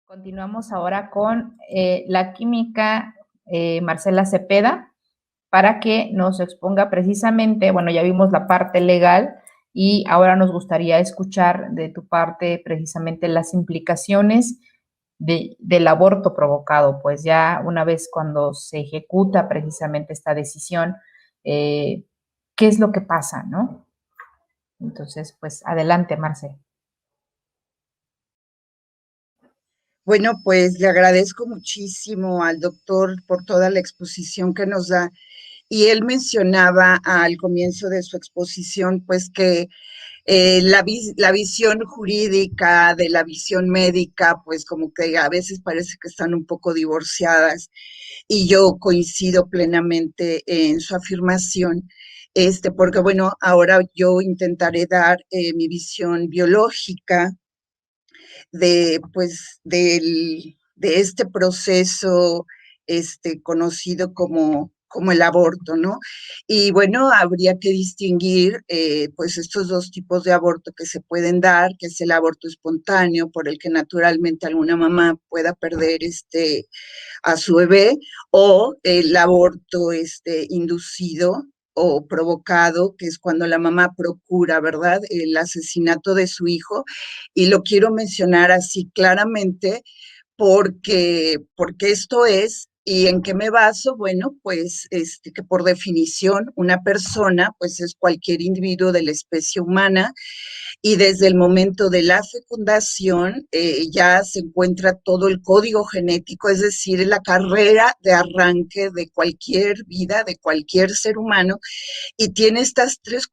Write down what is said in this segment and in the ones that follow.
Continuamos ahora con la química Marcela Cepeda para que nos exponga precisamente, bueno, ya vimos la parte legal y ahora nos gustaría escuchar de tu parte precisamente las implicaciones del aborto provocado, pues ya una vez cuando se ejecuta precisamente esta decisión, ¿qué es lo que pasa, no? Entonces, pues adelante, Marce. Bueno, pues le agradezco muchísimo al doctor por toda la exposición que nos da. Y él mencionaba al comienzo de su exposición, pues que la visión jurídica de la visión médica, pues como que a veces parece que están un poco divorciadas. Y yo coincido plenamente en su afirmación. Porque bueno, ahora yo intentaré dar mi visión biológica de este proceso conocido como el aborto, ¿no? Y bueno, habría que distinguir pues estos dos tipos de aborto que se pueden dar, que es el aborto espontáneo, por el que naturalmente alguna mamá pueda perder a su bebé, o el aborto inducido o provocado, que es cuando la mamá procura, ¿verdad?, el asesinato de su hijo. Y lo quiero mencionar así claramente porque esto es, ¿y en qué me baso? Bueno, pues que por definición una persona pues es cualquier individuo de la especie humana y desde el momento de la fecundación ya se encuentra todo el código genético, es decir, la carrera de arranque de cualquier vida, de cualquier ser humano, y tiene estas tres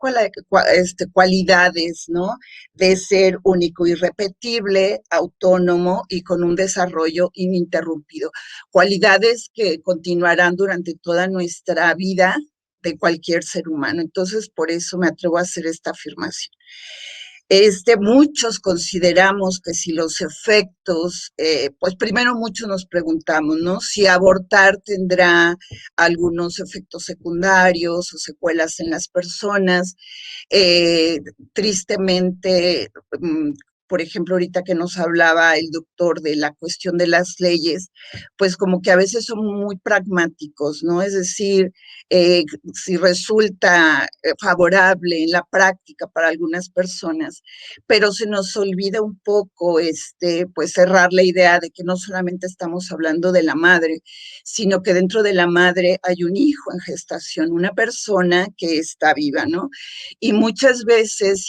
cualidades, ¿no? De ser único, irrepetible, autónomo y con un desarrollo ininterrumpido. Cualidades que continuarán durante toda nuestra vida de cualquier ser humano. Entonces, por eso me atrevo a hacer esta afirmación. Muchos consideramos que si los efectos, pues primero muchos nos preguntamos, ¿no? Si abortar tendrá algunos efectos secundarios o secuelas en las personas. Tristemente, por ejemplo, ahorita que nos hablaba el doctor de la cuestión de las leyes, pues como que a veces son muy pragmáticos, ¿no? Es decir, si resulta favorable en la práctica para algunas personas, pero se nos olvida un poco, pues cerrar la idea de que no solamente estamos hablando de la madre, sino que dentro de la madre hay un hijo en gestación, una persona que está viva, ¿no? Y muchas veces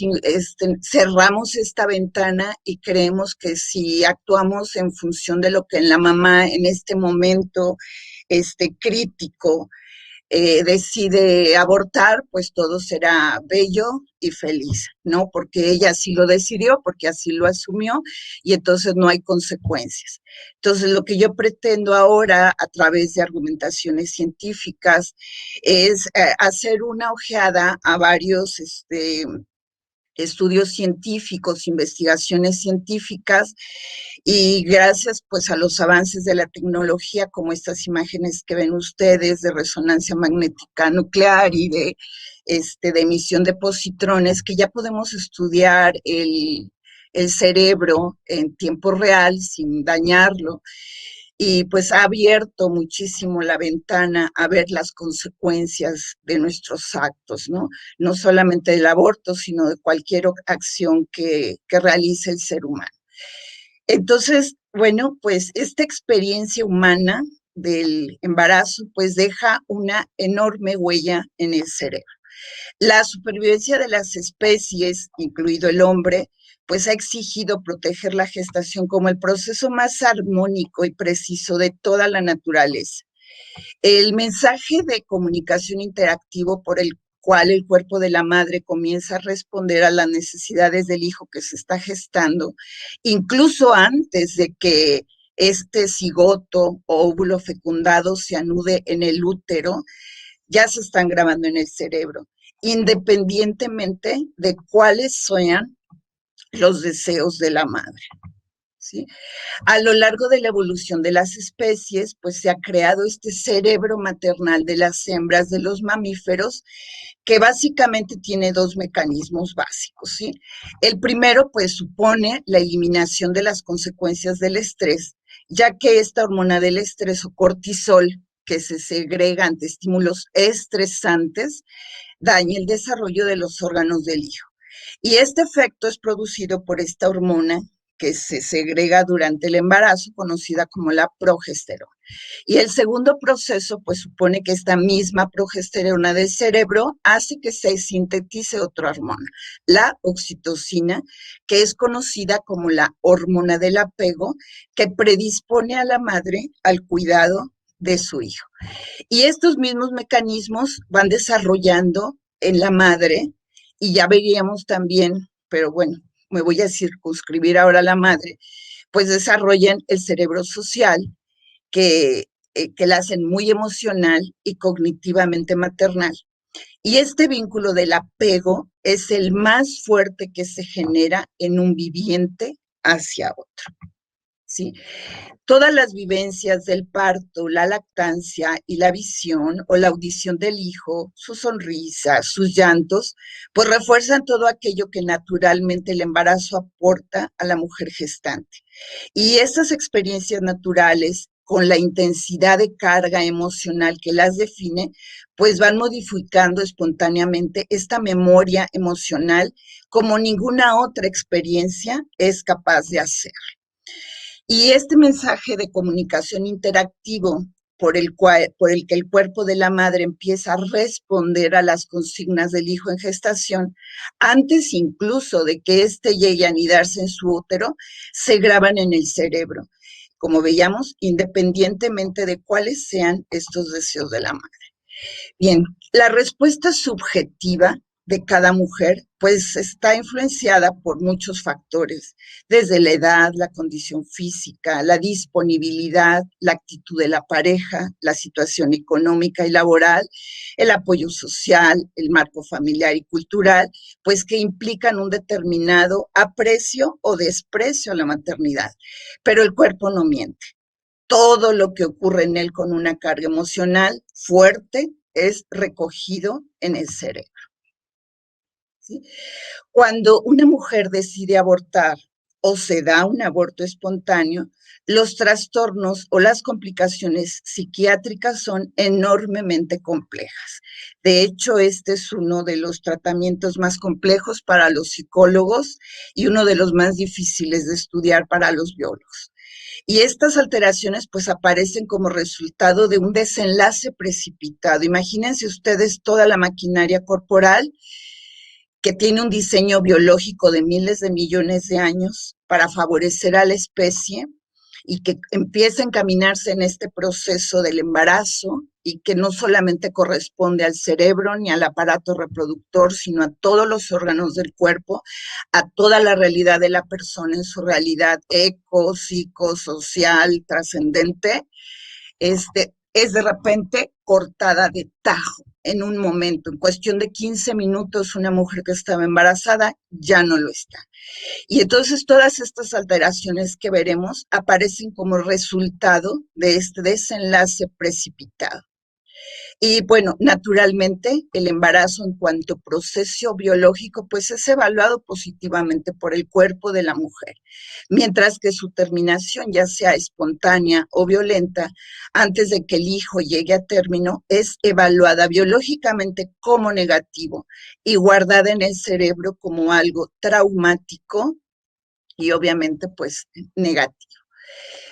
cerramos esta ventana y creemos que si actuamos en función de lo que en la mamá en este momento crítico decide abortar, pues todo será bello y feliz, ¿no? Porque ella así lo decidió, porque así lo asumió y entonces no hay consecuencias. Entonces, lo que yo pretendo ahora a través de argumentaciones científicas es hacer una ojeada a varios estudios científicos, investigaciones científicas, y gracias pues a los avances de la tecnología, como estas imágenes que ven ustedes de resonancia magnética nuclear y de emisión de positrones, que ya podemos estudiar el cerebro en tiempo real sin dañarlo, y pues ha abierto muchísimo la ventana a ver las consecuencias de nuestros actos, ¿no? No solamente del aborto, sino de cualquier acción que realice el ser humano. Entonces, bueno, pues esta experiencia humana del embarazo pues deja una enorme huella en el cerebro. La supervivencia de las especies, incluido el hombre, pues ha exigido proteger la gestación como el proceso más armónico y preciso de toda la naturaleza. El mensaje de comunicación interactivo por el cual el cuerpo de la madre comienza a responder a las necesidades del hijo que se está gestando, incluso antes de que este cigoto o óvulo fecundado se anude en el útero, ya se están grabando en el cerebro, independientemente de cuáles sean los deseos de la madre. ¿sí? A lo largo de la evolución de las especies, pues se ha creado este cerebro maternal de las hembras de los mamíferos, que básicamente tiene dos mecanismos básicos, ¿sí? El primero, pues, supone la eliminación de las consecuencias del estrés, ya que esta hormona del estrés o cortisol, que se segrega ante estímulos estresantes, daña el desarrollo de los órganos del hijo. Y este efecto es producido por esta hormona que se segrega durante el embarazo, conocida como la progesterona. Y el segundo proceso, pues supone que esta misma progesterona del cerebro hace que se sintetice otra hormona, la oxitocina, que es conocida como la hormona del apego, que predispone a la madre al cuidado de su hijo. Y estos mismos mecanismos van desarrollando en la madre, y ya veríamos también, pero bueno, me voy a circunscribir ahora a la madre, pues desarrollan el cerebro social, que la hacen muy emocional y cognitivamente maternal. Y este vínculo del apego es el más fuerte que se genera en un viviente hacia otro, ¿sí? Todas las vivencias del parto, la lactancia y la visión o la audición del hijo, su sonrisa, sus llantos, pues refuerzan todo aquello que naturalmente el embarazo aporta a la mujer gestante. Y esas experiencias naturales, con la intensidad de carga emocional que las define, pues van modificando espontáneamente esta memoria emocional como ninguna otra experiencia es capaz de hacer. Y este mensaje de comunicación interactivo por el que el cuerpo de la madre empieza a responder a las consignas del hijo en gestación, antes incluso de que éste llegue a anidarse en su útero, se graban en el cerebro, como veíamos, independientemente de cuáles sean estos deseos de la madre. Bien, la respuesta subjetiva de cada mujer, pues está influenciada por muchos factores, desde la edad, la condición física, la disponibilidad, la actitud de la pareja, la situación económica y laboral, el apoyo social, el marco familiar y cultural, pues que implican un determinado aprecio o desprecio a la maternidad. Pero el cuerpo no miente. Todo lo que ocurre en él con una carga emocional fuerte es recogido en el cerebro, ¿sí? Cuando una mujer decide abortar o se da un aborto espontáneo, los trastornos o las complicaciones psiquiátricas son enormemente complejas. De hecho, este es uno de los tratamientos más complejos para los psicólogos y uno de los más difíciles de estudiar para los biólogos. Y estas alteraciones pues aparecen como resultado de un desenlace precipitado. Imagínense ustedes toda la maquinaria corporal que tiene un diseño biológico de miles de millones de años para favorecer a la especie y que empieza a encaminarse en este proceso del embarazo y que no solamente corresponde al cerebro ni al aparato reproductor, sino a todos los órganos del cuerpo, a toda la realidad de la persona en su realidad eco, psicosocial, trascendente, es de repente cortada de tajo en un momento. En cuestión de 15 minutos, una mujer que estaba embarazada ya no lo está. Y entonces todas estas alteraciones que veremos aparecen como resultado de este desenlace precipitado. Y bueno, naturalmente el embarazo en cuanto proceso biológico pues es evaluado positivamente por el cuerpo de la mujer, mientras que su terminación, ya sea espontánea o violenta, antes de que el hijo llegue a término, es evaluada biológicamente como negativo y guardada en el cerebro como algo traumático y obviamente pues negativo.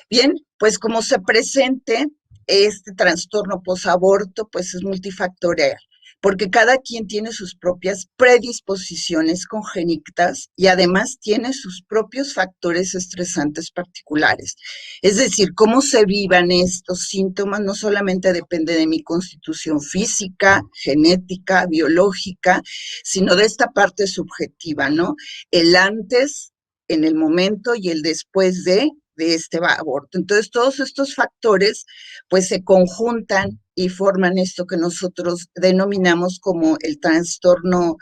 Bien, pues como se presente este trastorno posaborto, pues es multifactorial, porque cada quien tiene sus propias predisposiciones congénitas y además tiene sus propios factores estresantes particulares. Es decir, cómo se vivan estos síntomas no solamente depende de mi constitución física, genética, biológica, sino de esta parte subjetiva, ¿no? El antes, en el momento y el después de este aborto. Entonces, todos estos factores, pues, se conjuntan y forman esto que nosotros denominamos como el trastorno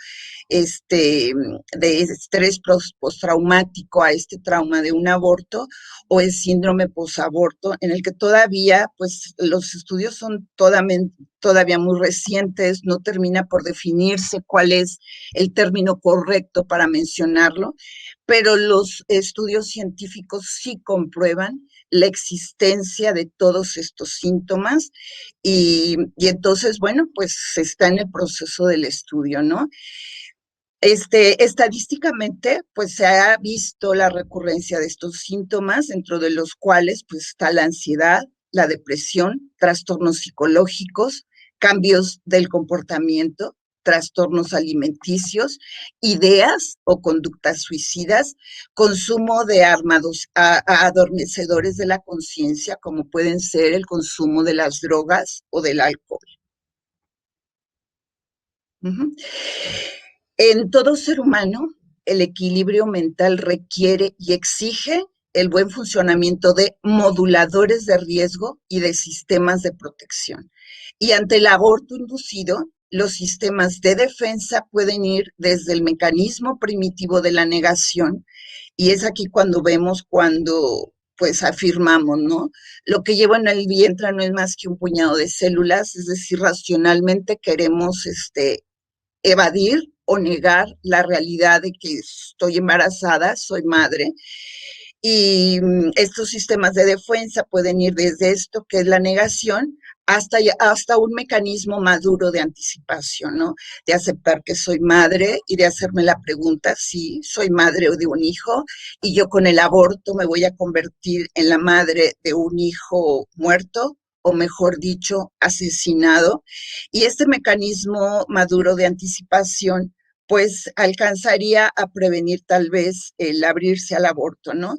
de estrés postraumático a este trauma de un aborto, o el síndrome posaborto, en el que todavía, pues, los estudios son todavía muy recientes, no termina por definirse cuál es el término correcto para mencionarlo, pero los estudios científicos sí comprueban la existencia de todos estos síntomas y entonces, bueno, pues está en el proceso del estudio, ¿no? Estadísticamente, pues se ha visto la recurrencia de estos síntomas, dentro de los cuales pues está la ansiedad, la depresión, trastornos psicológicos, cambios del comportamiento, trastornos alimenticios, ideas o conductas suicidas, consumo de adormecedores de la conciencia, como pueden ser el consumo de las drogas o del alcohol. Uh-huh. En todo ser humano, el equilibrio mental requiere y exige el buen funcionamiento de moduladores de riesgo y de sistemas de protección. Y ante el aborto inducido, los sistemas de defensa pueden ir desde el mecanismo primitivo de la negación, y es aquí cuando pues afirmamos, ¿no? Lo que llevo en el vientre no es más que un puñado de células, es decir, racionalmente queremos evadir o negar la realidad de que estoy embarazada, soy madre. Y estos sistemas de defensa pueden ir desde esto, que es la negación, hasta un mecanismo maduro de anticipación, ¿no? De aceptar que soy madre y de hacerme la pregunta, sí, soy madre de un hijo, y yo con el aborto me voy a convertir en la madre de un hijo muerto, o mejor dicho, asesinado. Y este mecanismo maduro de anticipación, pues alcanzaría a prevenir tal vez el abrirse al aborto, ¿no?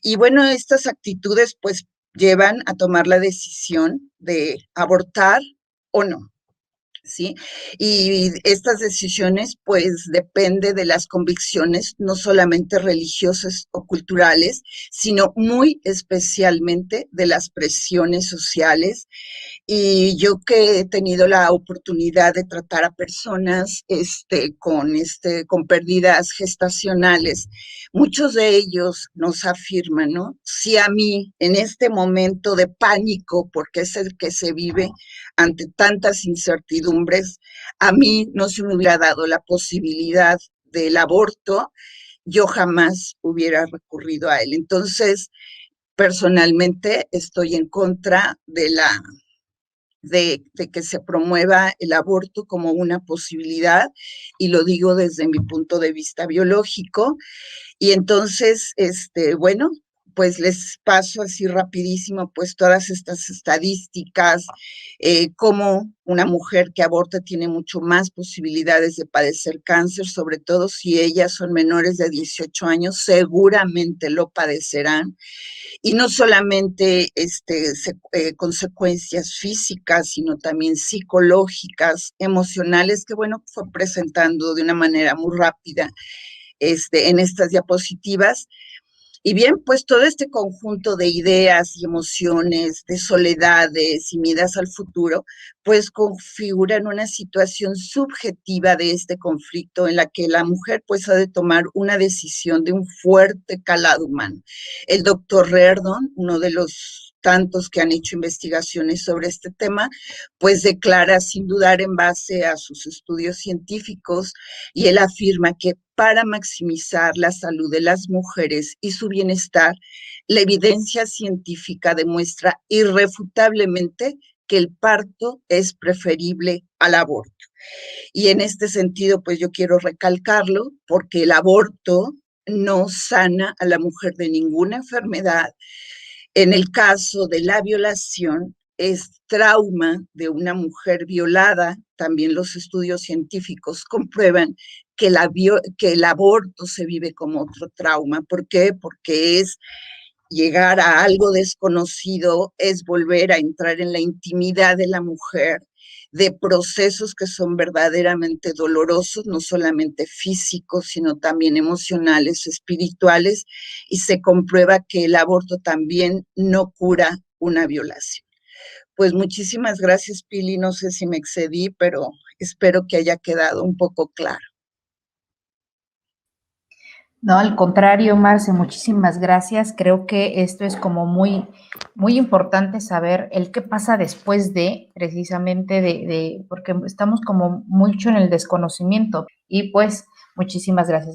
Y bueno, estas actitudes pues llevan a tomar la decisión de abortar o no. ¿Sí? Y estas decisiones, pues, depende de las convicciones, no solamente religiosas o culturales, sino muy especialmente de las presiones sociales. Y yo que he tenido la oportunidad de tratar a personas con pérdidas gestacionales, muchos de ellos nos afirman, ¿no? Si a mí en este momento de pánico, porque es el que se vive ante tantas incertidumbres, a mí no se me hubiera dado la posibilidad del aborto, yo jamás hubiera recurrido a él. Entonces, personalmente estoy en contra de que se promueva el aborto como una posibilidad, y lo digo desde mi punto de vista biológico. Y entonces, bueno, pues les paso así rapidísimo, pues todas estas estadísticas, cómo una mujer que aborta tiene mucho más posibilidades de padecer cáncer, sobre todo si ellas son menores de 18 años, seguramente lo padecerán. Y no solamente consecuencias físicas, sino también psicológicas, emocionales, que bueno, fue presentando de una manera muy rápida en estas diapositivas. Y bien, pues todo este conjunto de ideas y emociones, de soledades y miedos al futuro, pues configuran una situación subjetiva de este conflicto en la que la mujer pues ha de tomar una decisión de un fuerte calado humano. El doctor Reardon, uno de los tantos que han hecho investigaciones sobre este tema, pues declara sin dudar en base a sus estudios científicos, y él afirma que para maximizar la salud de las mujeres y su bienestar, la evidencia científica demuestra irrefutablemente que el parto es preferible al aborto. Y en este sentido, pues yo quiero recalcarlo, porque el aborto no sana a la mujer de ninguna enfermedad. En el caso de la violación, es trauma de una mujer violada. También los estudios científicos comprueban que el aborto se vive como otro trauma. ¿Por qué? Porque es llegar a algo desconocido, es volver a entrar en la intimidad de la mujer, de procesos que son verdaderamente dolorosos, no solamente físicos, sino también emocionales, espirituales, y se comprueba que el aborto también no cura una violación. Pues muchísimas gracias, Pili. No sé si me excedí, pero espero que haya quedado un poco claro. No, al contrario, Marce, muchísimas gracias. Creo que esto es como muy importante saber el qué pasa después de, precisamente porque estamos como mucho en el desconocimiento. Y pues, muchísimas gracias.